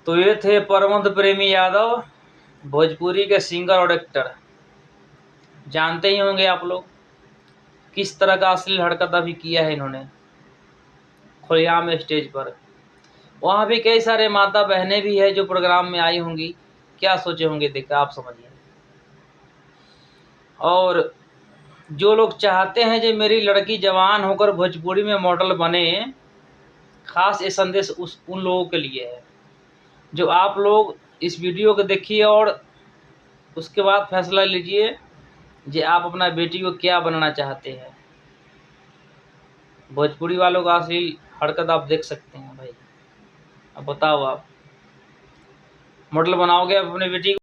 तो ये थे परमत प्रेमी यादव, भोजपुरी के सिंगर और एक्टर। जानते ही होंगे आप लोग किस तरह का अश्लील हरकत अभी किया है इन्होंने खुलेआम स्टेज पर। वहाँ भी कई सारे माता बहनें भी है जो प्रोग्राम में आई होंगी, क्या सोचे होंगे देखा आप समझिए। और जो लोग चाहते हैं कि मेरी लड़की जवान होकर भोजपुरी में मॉडल बने, खास ये संदेश उन लोगों के लिए है जो आप लोग इस वीडियो को देखिए और उसके बाद फैसला लीजिए कि आप अपना बेटी को क्या बनाना चाहते हैं। भोजपुरी वालों का अश्लील हरकत आप देख सकते हैं भाई। अब बताओ, आप मॉडल बनाओगे अपने बेटी को?